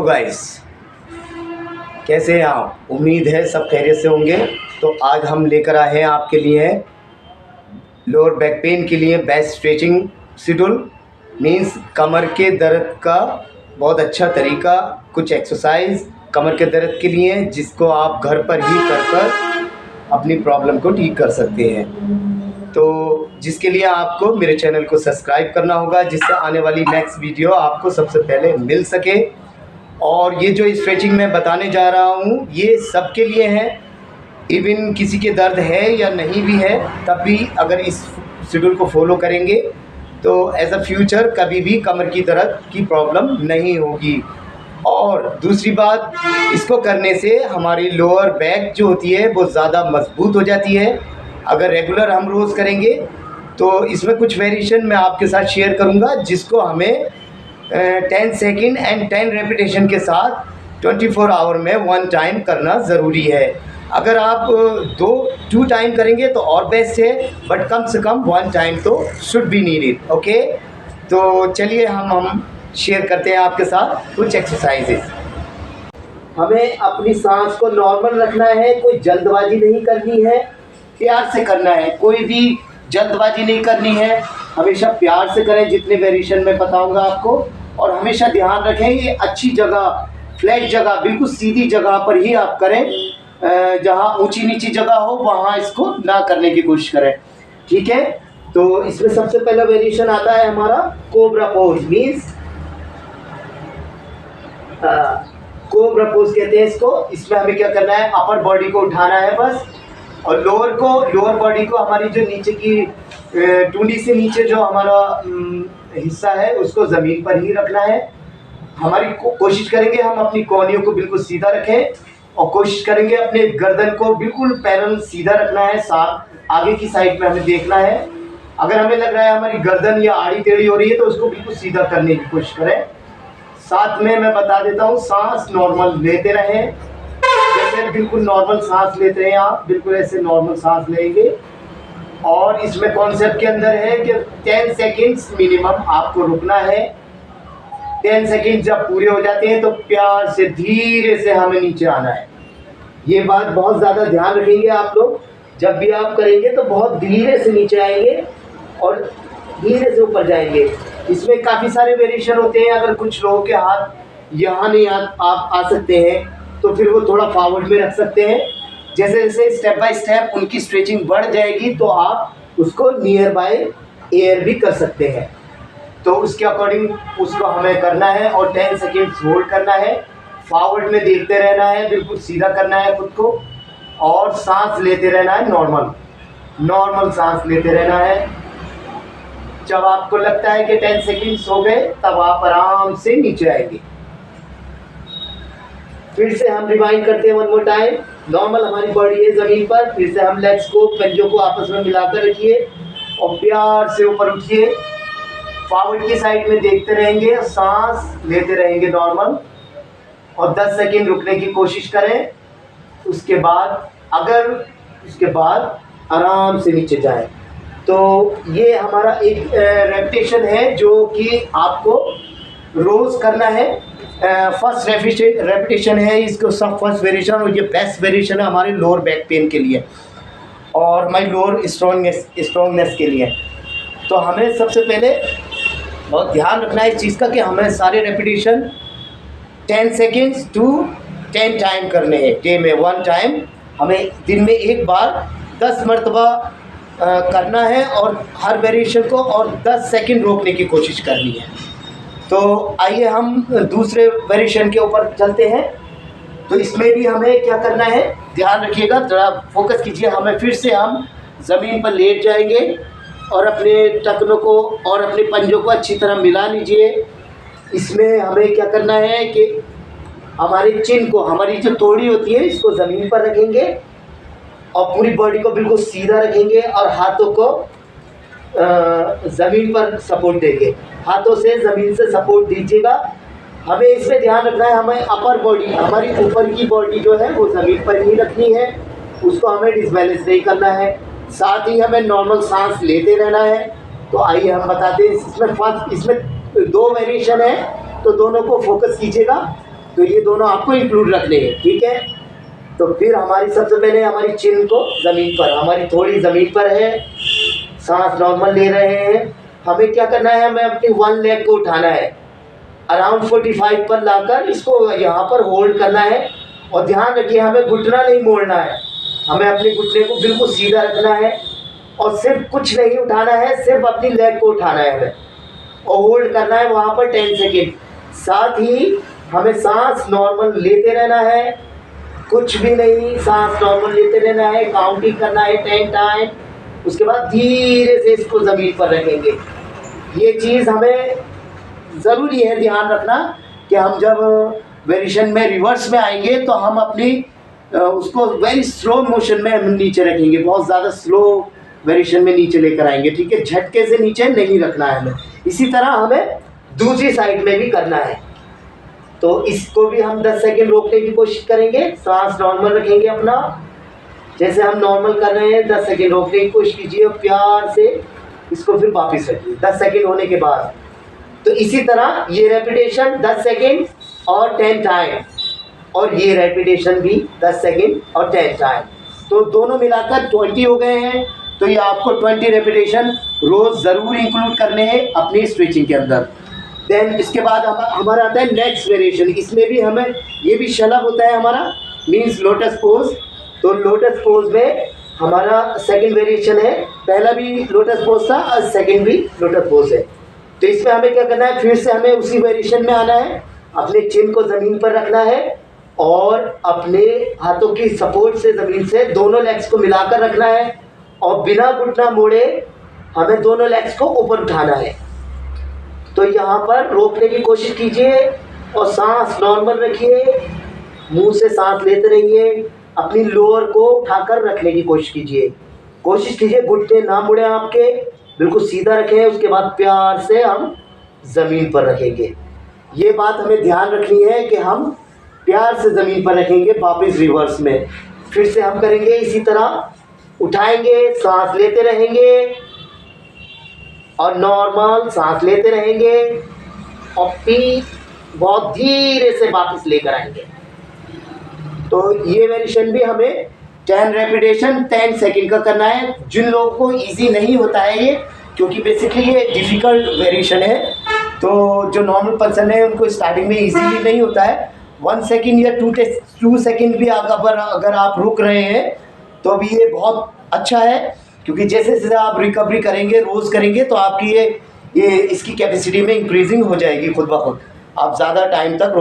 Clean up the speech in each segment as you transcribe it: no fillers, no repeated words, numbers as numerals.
Guys, कैसे हैं आप? उम्मीद है सब खैरियत से होंगे। तो आज हम लेकर आए हैं आपके लिए लोअर बैक पेन के लिए बेस्ट स्ट्रेचिंग शेड्यूल, मीन्स कमर के दर्द का बहुत अच्छा तरीका, कुछ एक्सरसाइज कमर के दर्द के लिए जिसको आप घर पर ही कर अपनी प्रॉब्लम को ठीक कर सकते हैं। तो जिसके लिए आपको मेरे चैनल को सब्सक्राइब करना होगा, जिससे आने वाली नेक्स्ट वीडियो आपको सबसे पहले मिल सके। और ये जो स्ट्रेचिंग मैं बताने जा रहा हूँ ये सबके लिए है, इवन किसी के दर्द है या नहीं भी है तब भी अगर इस शेड्यूल को फॉलो करेंगे तो एज अ फ्यूचर कभी भी कमर की दर्द की प्रॉब्लम नहीं होगी। और दूसरी बात, इसको करने से हमारी लोअर बैक जो होती है वो ज़्यादा मजबूत हो जाती है। अगर रेगुलर हम रोज़ करेंगे तो इसमें कुछ वेरिएशन मैं आपके साथ शेयर करूंगा, जिसको हमें 10 सेकेंड एंड 10 रेपिटेशन के साथ 24 आवर में 1 टाइम करना ज़रूरी है। अगर आप 2 टाइम करेंगे तो और बेस्ट है, बट कम से कम 1 टाइम तो शुड बी नीडेड। ओके, तो चलिए हम शेयर करते हैं आपके साथ कुछ एक्सरसाइजेस। हमें अपनी सांस को नॉर्मल रखना है, कोई जल्दबाजी नहीं करनी है, प्यार से करना है, कोई भी जल्दबाजी नहीं करनी है, हमेशा प्यार से करें। जितने वेरिएशन मैं बताऊंगा आपको, और हमेशा ध्यान रखें ये अच्छी जगह, फ्लैट जगह, बिल्कुल सीधी जगह पर ही आप करें। जहां ऊंची नीची जगह हो वहां इसको ना करने की कोशिश करें, ठीक है। तो इसमें सबसे पहला वेरिएशन आता है हमारा cobra pose, means cobra pose कहते हैं इसको। इसमें हमें क्या करना है, अपर बॉडी को उठाना है बस, और लोअर बॉडी को, हमारी जो नीचे की टूंडी से नीचे जो हमारा हिस्सा है उसको ज़मीन पर ही रखना है। हमारी कोशिश करेंगे हम अपनी कोहनियों को बिल्कुल सीधा रखें, और कोशिश करेंगे अपने गर्दन को बिल्कुल पैरेलल सीधा रखना है। साथ आगे की साइड में हमें देखना है, अगर हमें लग रहा है हमारी गर्दन या आड़ी टेढ़ी हो रही है तो उसको बिल्कुल सीधा करने की कोशिश करें। साथ में मैं बता देता हूँ, सांस नॉर्मल लेते रहें, जैसे बिल्कुल नॉर्मल सांस लेते हैं आप, बिल्कुल ऐसे नॉर्मल सांस लेंगे। और इसमें कॉन्सेप्ट के अंदर है कि 10 सेकेंड्स मिनिमम आपको रुकना है। 10 सेकेंड जब पूरे हो जाते हैं तो प्यार से धीरे से हमें नीचे आना है। ये बात बहुत ज़्यादा ध्यान रखेंगे आप लोग, जब भी आप करेंगे तो बहुत धीरे से नीचे आएंगे और धीरे से ऊपर जाएंगे। इसमें काफ़ी सारे वेरिएशन होते हैं। अगर कुछ लोगों के हाथ यहाँ नहीं आप आ सकते हैं तो फिर वो थोड़ा फॉरवर्ड में रख सकते हैं। जैसे जैसे स्टेप बाय स्टेप उनकी स्ट्रेचिंग बढ़ जाएगी तो आप उसको नियर बाय एयर भी कर सकते हैं। तो उसके अकॉर्डिंग उसको हमें करना है, और 10 सेकेंड्स होल्ड करना है, फॉरवर्ड में देखते रहना है, बिल्कुल सीधा करना है खुद को, और सांस लेते रहना है, नॉर्मल सांस लेते रहना है। जब आपको लगता है कि 10 सेकेंड्स हो गए तब आप आराम से नीचे आएंगे। फिर से हम रिवाइंड करते हैं 1 मोर टाइम। नॉर्मल हमारी बॉडी है ज़मीन पर, फिर से हम लेग्स को, पंजों को आपस में मिलाकर रखिए और प्यार से ऊपर उठिए, फॉरवर्ड की साइड में देखते रहेंगे, सांस लेते रहेंगे नॉर्मल, और 10 सेकेंड रुकने की कोशिश करें। उसके बाद आराम से नीचे जाएं। तो ये हमारा एक रेपिटेशन है जो कि आपको रोज़ करना है। फर्स्ट रेपिटेशन है इसको, सब फर्स्ट वेरिएशन, और ये बेस्ट वेरिएशन है हमारे लोअर बैक पेन के लिए और हमारी लोअर स्ट्रॉन्गनेस के लिए। तो हमें सबसे पहले बहुत ध्यान रखना है इस चीज़ का कि हमें सारे रेपिटेशन 10 सेकेंड्स टू 10 टाइम करने हैं। डे में 1 टाइम, हमें दिन में एक बार 10 मरतबा करना है, और हर वेरिएशन को और 10 सेकेंड रोकने की कोशिश करनी है। तो आइए हम दूसरे वेरिएशन के ऊपर चलते हैं। तो इसमें भी हमें क्या करना है, ध्यान रखिएगा, थोड़ा फोकस कीजिए। हमें फिर से हम ज़मीन पर लेट जाएंगे और अपने टखनों को और अपने पंजों को अच्छी तरह मिला लीजिए। इसमें हमें क्या करना है कि हमारे चिन को, हमारी जो तोड़ी होती है, इसको ज़मीन पर रखेंगे और पूरी बॉडी को बिल्कुल सीधा रखेंगे और हाथों को ज़मीन पर सपोर्ट देंगे। हाथों से ज़मीन से सपोर्ट दीजिएगा। हमें इसमें ध्यान रखना है, हमें अपर बॉडी, हमारी ऊपर की बॉडी जो है वो ज़मीन पर ही रखनी है, उसको हमें डिसबैलेंस नहीं करना है। साथ ही हमें नॉर्मल सांस लेते रहना है। तो आइए हम बताते हैं इसमें 2 वेरिएशन है, तो दोनों को फोकस कीजिएगा। तो ये दोनों आपको इंक्लूड रखने हैं, ठीक है। तो फिर हमारी सबसे पहले हमारी चिन को ज़मीन पर, हमारी थोड़ी ज़मीन पर है, सांस नॉर्मल ले रहे हैं। हमें क्या करना है, हमें अपनी वन लेग को उठाना है, अराउंड 45 पर लाकर इसको यहाँ पर होल्ड करना है। और ध्यान रखिए हमें घुटना नहीं मोड़ना है, हमें अपने घुटने को बिल्कुल सीधा रखना है और सिर्फ कुछ नहीं उठाना है, सिर्फ अपनी लेग को उठाना है हमें और होल्ड करना है वहाँ पर 10 सेकेंड। साथ ही हमें सांस नॉर्मल लेते रहना है, कुछ भी नहीं, सांस नॉर्मल लेते रहना है, काउंटिंग करना है 10 टाइम। उसके बाद धीरे से इसको ज़मीन पर रखेंगे। ये चीज़ हमें ज़रूरी है ध्यान रखना कि हम जब वेरिएशन में रिवर्स में आएंगे तो हम अपनी उसको वेरी स्लो मोशन में हम नीचे रखेंगे, बहुत ज़्यादा स्लो वेरिएशन में नीचे लेकर आएंगे, ठीक है। झटके से नीचे नहीं रखना है हमें। इसी तरह हमें दूसरी साइड में भी करना है। तो इसको भी हम 10 सेकेंड रोकने की कोशिश करेंगे, सांस नॉर्मल रखेंगे अपना, जैसे हम नॉर्मल कर रहे हैं 10 सेकेंड रोकने की कोशिश कीजिए और प्यार से इसको फिर वापस रखिए 10 सेकेंड होने के बाद। तो इसी तरह ये रेपिटेशन 10 सेकेंड और 10 टाइम, और ये रेपिटेशन भी 10 सेकेंड और 10 टाइम, तो दोनों मिलाकर 20 हो गए हैं। तो ये आपको 20 रेपिटेशन रोज़ ज़रूर इंक्लूड करने हैं अपनी स्ट्रेचिंग के अंदर। देन इसके बाद हमारा आता है नेक्स्ट वेरिएशन। इसमें भी हमें ये भी शलभ होता है हमारा, मीन्स लोटस पोज। तो लोटस पोज में हमारा सेकंड वेरिएशन है, पहला भी लोटस पोज था और सेकंड भी लोटस पोज है। तो इसमें हमें क्या करना है, फिर से हमें उसी वेरिएशन में आना है, अपने चिन को ज़मीन पर रखना है और अपने हाथों की सपोर्ट से ज़मीन से दोनों लेग्स को मिलाकर रखना है और बिना घुटना मोड़े हमें दोनों लेग्स को ऊपर उठाना है। तो यहाँ पर रोकने की कोशिश कीजिए और सांस नॉर्मल रखिए, मुंह से सांस लेते रहिए, अपनी लोअर को उठाकर रखने की कोशिश कीजिए, घुटने ना मुड़े आपके, बिल्कुल सीधा रखें। उसके बाद प्यार से हम ज़मीन पर रखेंगे। ये बात हमें ध्यान रखनी है कि हम प्यार से ज़मीन पर रखेंगे। वापस रिवर्स में फिर से हम करेंगे इसी तरह, उठाएंगे, सांस लेते रहेंगे और नॉर्मल सांस लेते रहेंगे और फिर बहुत धीरे से वापस लेकर आएंगे। तो ये वेरिएशन भी हमें 10 रेपिटेशन 10 सेकेंड का करना है। जिन लोगों को इजी नहीं होता है ये, क्योंकि बेसिकली ये डिफ़िकल्ट वेरिएशन है, तो जो नॉर्मल पर्सन है उनको स्टार्टिंग में इजीली नहीं होता है। 1 सेकेंड या 2 सेकेंड भी अगर आप रुक रहे हैं तो अभी ये बहुत अच्छा है, क्योंकि जैसे जैसे आप रिकवरी करेंगे, रोज़ करेंगे, तो आपकी ये इसकी कैपेसिटी में इंक्रीजिंग हो जाएगी खुद ब खुद, आप ज़्यादा टाइम तक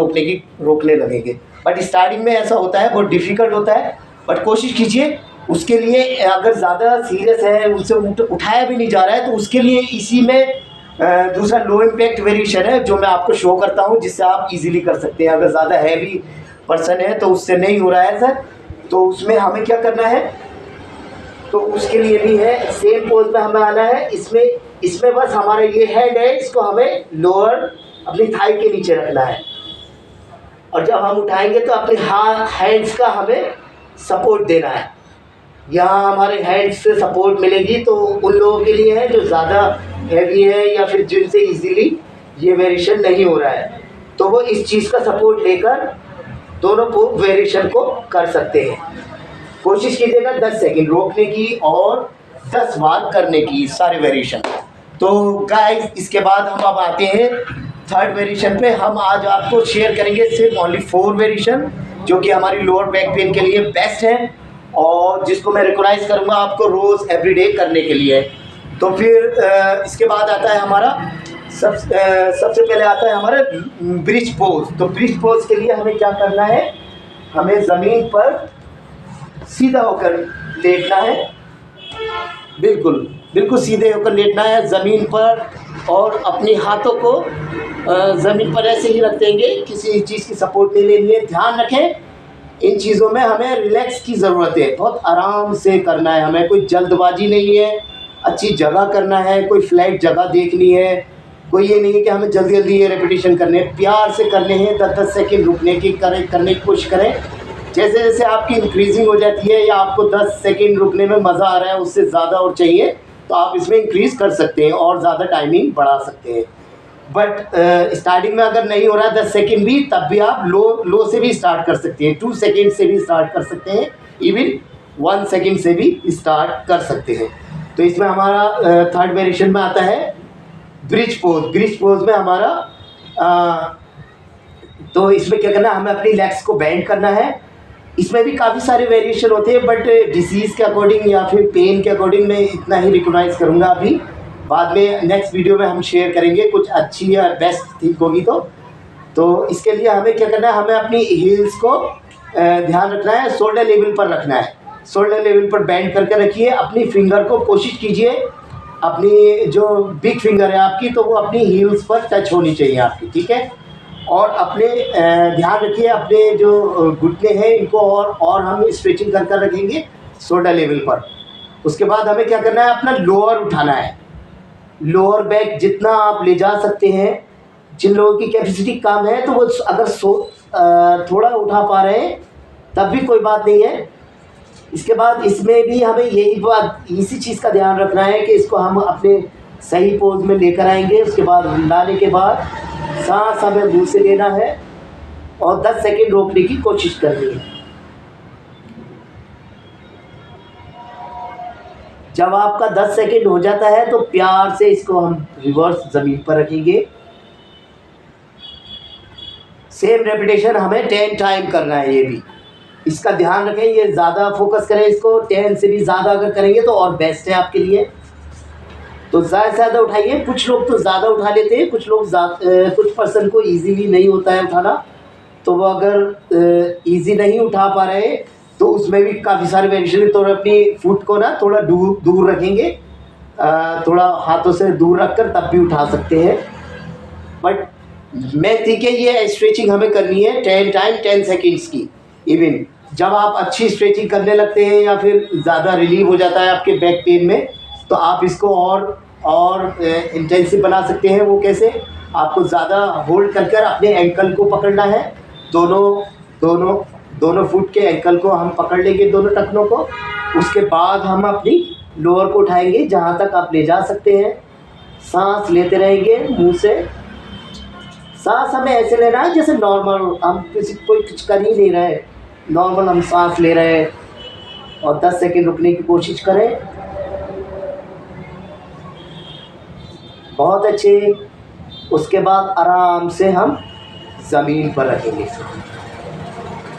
रोकने लगेंगे। बट स्टार्टिंग में ऐसा होता है, बहुत डिफ़िकल्ट होता है, बट कोशिश कीजिए। उसके लिए अगर ज़्यादा सीरियस है, उनसे उठाया भी नहीं जा रहा है, तो उसके लिए इसी में दूसरा लो इम्पैक्ट वेरिएशन है जो मैं आपको शो करता हूँ, जिससे आप इजीली कर सकते हैं। अगर ज़्यादा हैवी पर्सन है तो उससे नहीं हो रहा है सर, तो उसमें हमें क्या करना है, तो उसके लिए भी है सेम पोज में हमें आना है। इसमें बस हमारा ये हेड है, इसको हमें लोअर अपनी थाई के नीचे रखना है और जब हम उठाएंगे तो अपने हैंड्स का हमें सपोर्ट देना है। यहाँ हमारे हैंड्स से सपोर्ट मिलेगी, तो उन लोगों के लिए है जो ज़्यादा हैवी है या फिर जिनसे इजीली ये वेरिएशन नहीं हो रहा है, तो वो इस चीज़ का सपोर्ट लेकर दोनों को वेरिएशन को कर सकते हैं। कोशिश कीजिएगा 10 सेकेंड रोकने की और 10 बार करने की सारे वेरिएशन। तो गाइस इसके बाद हम अब आते हैं थर्ड वेरिएशन पे। हम आज आपको शेयर करेंगे सिर्फ ओनली 4 वेरिएशन जो कि हमारी लोअर बैक पेन के लिए बेस्ट है और जिसको मैं रिकॉग्नाइज करूँगा आपको रोज़ एवरीडे करने के लिए। तो फिर इसके बाद आता है हमारा सबसे पहले आता है हमारा ब्रिज पोज। तो ब्रिज पोज के लिए हमें क्या करना है, हमें ज़मीन पर सीधा होकर लेटना है, बिल्कुल सीधे होकर लेटना है ज़मीन पर और अपने हाथों को ज़मीन पर ऐसे ही रख देंगे, किसी चीज़ की सपोर्ट नहीं लेनी है। ध्यान रखें इन चीज़ों में हमें रिलैक्स की ज़रूरत है, बहुत आराम से करना है, हमें कोई जल्दबाजी नहीं है, अच्छी जगह करना है, कोई फ्लैट जगह देखनी है, कोई ये नहीं है कि हमें जल्दी जल्दी ये रेपिटेशन करने हैं, प्यार से करने हैं। 10-10 सेकेंड रुकने की करने की कोशिश करें। जैसे जैसे आपकी इंक्रीजिंग हो जाती है या आपको 10 सेकेंड रुकने में मज़ा आ रहा है, उससे ज़्यादा और चाहिए तो आप इसमें इंक्रीज़ कर सकते हैं और ज़्यादा टाइमिंग बढ़ा सकते हैं। बट स्टार्टिंग में अगर नहीं हो रहा 10 सेकेंड भी, तब भी आप लो से भी स्टार्ट कर सकते हैं, 2 सेकेंड से भी स्टार्ट कर सकते हैं, इवन 1 सेकेंड से भी स्टार्ट कर सकते हैं। तो इसमें हमारा थर्ड वेरिएशन में आता है ब्रिज पोज। ब्रिज पोज में हमारा तो इसमें क्या करना है, हमें अपनी लेग्स को बेंड करना है। इसमें भी काफ़ी सारे वेरिएशन होते हैं, बट डिसीज़ के अकॉर्डिंग या फिर पेन के अकॉर्डिंग मैं इतना ही रिकॉग्नाइज करूँगा। अभी बाद में नेक्स्ट वीडियो में हम शेयर करेंगे कुछ अच्छी या बेस्ट ठीक होगी। तो इसके लिए हमें क्या करना है, हमें अपनी हील्स को ध्यान रखना है, शोल्डर लेवल पर रखना है। शोल्डर लेवल पर बेंड करके रखिए। अपनी फिंगर को कोशिश कीजिए, अपनी जो बिग फिंगर है आपकी, तो वो अपनी हील्स पर टच होनी चाहिए आपकी, ठीक है। और अपने ध्यान रखिए अपने जो घुटने हैं इनको और हम स्ट्रेचिंग कर कर रखेंगे शोल्डर लेवल पर। उसके बाद हमें क्या करना है, अपना लोअर उठाना है। लोअर बैक जितना आप ले जा सकते हैं, जिन लोगों की कैपेसिटी कम है तो वो अगर थोड़ा उठा पा रहे हैं तब भी कोई बात नहीं है। इसके बाद इसमें भी हमें यही बात, इसी चीज़ का ध्यान रखना है कि इसको हम अपने सही पोज में लेकर आएंगे। उसके बाद हिलाने के बाद सांस हमें मुंह से लेना है और 10 सेकेंड रोकने की कोशिश करनी है। जब आपका 10 सेकेंड हो जाता है तो प्यार से इसको हम रिवर्स ज़मीन पर रखेंगे। सेम रेपिटेशन हमें 10 टाइम करना है। ये भी इसका ध्यान रखें, ये ज़्यादा फोकस करें इसको। 10 से भी ज़्यादा अगर करेंगे तो और बेस्ट है आपके लिए। तो ज़्यादा से ज़्यादा उठाइए। कुछ लोग तो ज़्यादा उठा लेते हैं, कुछ लोग कुछ पर्सन को इजीली नहीं होता है उठाना, तो वो अगर इजी नहीं उठा पा रहे तो उसमें भी काफ़ी सारे वेरिएशन है। तो अपनी फुट को ना थोड़ा दूर रखेंगे, थोड़ा हाथों से दूर रखकर तब भी उठा सकते हैं। बट मैं ठीक है, ये स्ट्रेचिंग हमें करनी है 10 टाइम 10 सेकेंड्स की। इवन जब आप अच्छी स्ट्रेचिंग करने लगते हैं या फिर ज़्यादा रिलीव हो जाता है आपके बैक पेन में, तो आप इसको और इंटेंसिव बना सकते हैं। वो कैसे, आपको ज़्यादा होल्ड कर कर अपने एंकल को पकड़ना है। दोनों फुट के एंकल को हम पकड़ लेंगे, दोनों टखनों को। उसके बाद हम अपनी लोअर को उठाएंगे जहाँ तक आप ले जा सकते हैं। सांस लेते रहेंगे मुंह से। सांस हमें ऐसे लेना है जैसे नॉर्मल, हम कोई कुछ कर ही नहीं रहे, नॉर्मल हम सांस ले रहे हैं। और 10 सेकेंड रुकने की कोशिश करें। बहुत अच्छे। उसके बाद आराम से हम ज़मीन पर रखेंगे।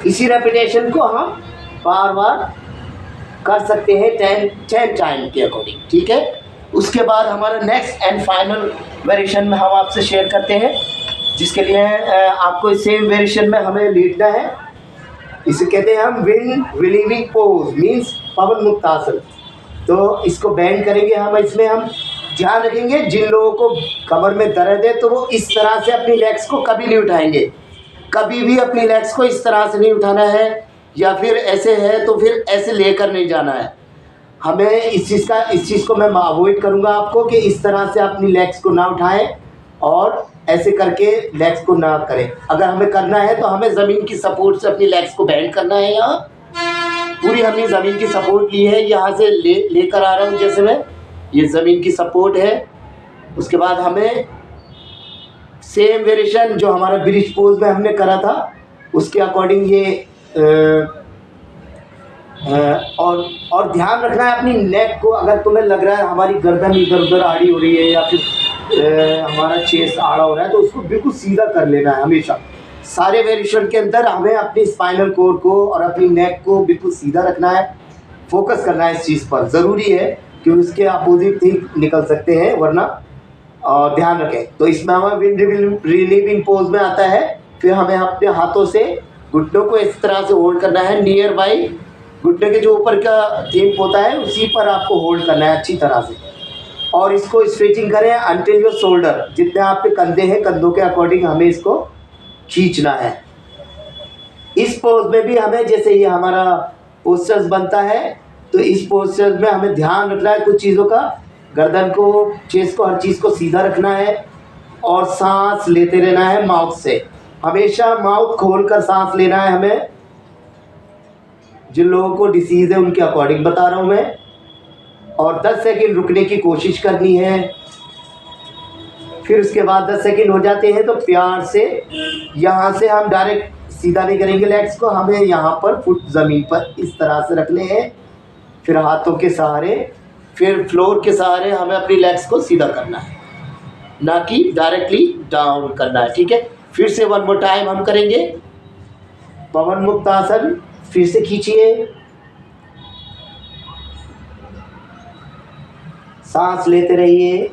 इसी रेपिटेशन को हम बार बार कर सकते हैं 10 टाइम के अकॉर्डिंग, ठीक है। उसके बाद हमारा नेक्स्ट एंड फाइनल वेरिएशन में हम आपसे शेयर करते हैं, जिसके लिए आपको सेम वेरिएशन में हमें लेटना है। इसे कहते हैं हम विंड रिलीविंग पोज, मीन्स पवन मुक्त आसन। तो इसको बैंड करेंगे हम। इसमें हम ध्यान रखेंगे, जिन लोगों को कमर में दर्द है तो वो इस तरह से अपनी लेग्स को कभी नहीं उठाएंगे। कभी भी अपनी लेग्स को इस तरह से नहीं उठाना है, या फिर ऐसे है तो फिर ऐसे लेकर नहीं जाना है। हमें इस चीज़ को मैं अवॉइड करूँगा आपको कि इस तरह से अपनी लेग्स को ना उठाएं और ऐसे करके लेग्स को ना करें। अगर हमें करना है तो हमें ज़मीन की सपोर्ट से अपनी लेग्स को बेंड करना है। यहाँ पूरी हमने ज़मीन की सपोर्ट ली है, यहाँ से लेकर आ रहा हूँ जैसे मैं, ये ज़मीन की सपोर्ट है। उसके बाद हमें सेम वेरिएशन जो हमारा ब्रिज पोज में हमने करा था उसके अकॉर्डिंग ये और ध्यान रखना है अपनी नेक को। अगर तुम्हें लग रहा है हमारी गर्दन इधर उधर आड़ी हो रही है या फिर हमारा चेस्ट आड़ा हो रहा है, तो उसको बिल्कुल सीधा कर लेना है हमेशा। सारे वेरिएशन के अंदर हमें अपनी स्पाइनल कोड को और अपनी नेक को बिल्कुल सीधा रखना है, फोकस करना है इस चीज़ पर। ज़रूरी है कि उसके अपोजिट ठीक निकल सकते हैं वरना, और ध्यान रखें। तो इसमें हमें विंड रिलीविंग पोज में आता है। फिर हमें अपने हाथों से घुटनों को इस तरह से होल्ड करना है, नियर बाई घुटने के जो ऊपर का टिप होता है उसी पर आपको होल्ड करना है अच्छी तरह से। और इसको स्ट्रेचिंग करें अंटिल योर शोल्डर, जितने आपके कंधे हैं कंधों के अकॉर्डिंग हमें इसको खींचना है। इस पोज में भी हमें, जैसे ये हमारा पोस्चर्स बनता है, तो इस पोस्चर में हमें ध्यान रखना है कुछ चीज़ों का। गर्दन को, चेस्ट को, हर चीज़ को सीधा रखना है और सांस लेते रहना है माउथ से। हमेशा माउथ खोलकर सांस लेना है हमें। जिन लोगों को डिसीज़ है उनके अकॉर्डिंग बता रहा हूँ मैं। और 10 सेकेंड रुकने की कोशिश करनी है। फिर उसके बाद 10 सेकंड हो जाते हैं तो प्यार से यहाँ से हम डायरेक्ट सीधा नहीं करेंगे लेग्स को, हमें यहाँ पर फुट ज़मीन पर इस तरह से रखने हैं, फिर हाथों के सहारे, फिर फ्लोर के सहारे हमें अपनी लेग्स को सीधा करना है, ना कि डायरेक्टली डाउन करना है। ठीक है, फिर से वन मोर टाइम हम करेंगे पवन मुक्त आसन। फिर से खींचिए, सांस लेते रहिए,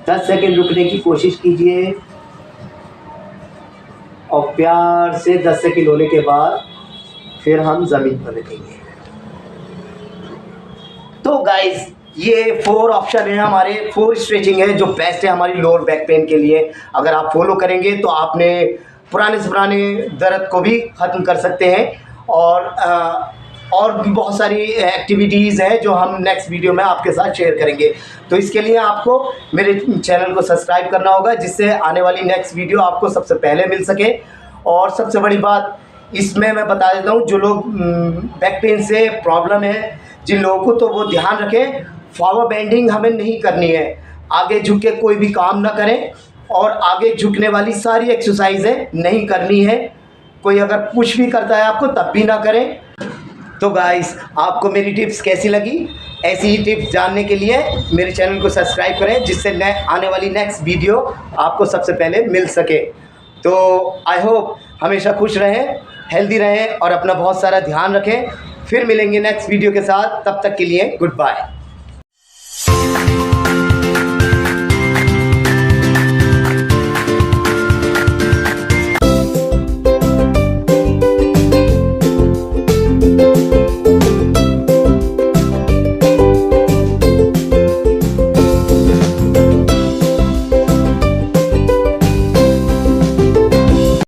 10 सेकंड रुकने की कोशिश कीजिए और प्यार से 10 सेकंड होने के बाद फिर हम ज़मीन पर रखेंगे। तो गाइस ये 4 ऑप्शन है हमारे, 4 स्ट्रेचिंग है जो बेस्ट है हमारी लोअर बैक पेन के लिए। अगर आप फॉलो करेंगे तो आपने पुराने से पुराने दर्द को भी ख़त्म कर सकते हैं। और भी बहुत सारी एक्टिविटीज़ हैं जो हम नेक्स्ट वीडियो में आपके साथ शेयर करेंगे। तो इसके लिए आपको मेरे चैनल को सब्सक्राइब करना होगा, जिससे आने वाली नेक्स्ट वीडियो आपको सबसे पहले मिल सके। और सबसे बड़ी बात इसमें मैं बता देता हूँ, जो लोग बैक पेन से प्रॉब्लम है जिन लोगों को, तो वो ध्यान रखें, फॉरवर्ड बेंडिंग हमें नहीं करनी है। आगे झुक के कोई भी काम ना करें और आगे झुकने वाली सारी एक्सरसाइजें नहीं करनी है। कोई अगर पुश भी करता है आपको तब भी ना करें। तो गाइस आपको मेरी टिप्स कैसी लगी? ऐसी ही टिप्स जानने के लिए मेरे चैनल को सब्सक्राइब करें, जिससे आने वाली नेक्स्ट वीडियो आपको सबसे पहले मिल सके। तो आई होप हमेशा खुश रहें, हेल्दी रहें और अपना बहुत सारा ध्यान रखें। फिर मिलेंगे नेक्स्ट वीडियो के साथ, तब तक के लिए गुड बाय।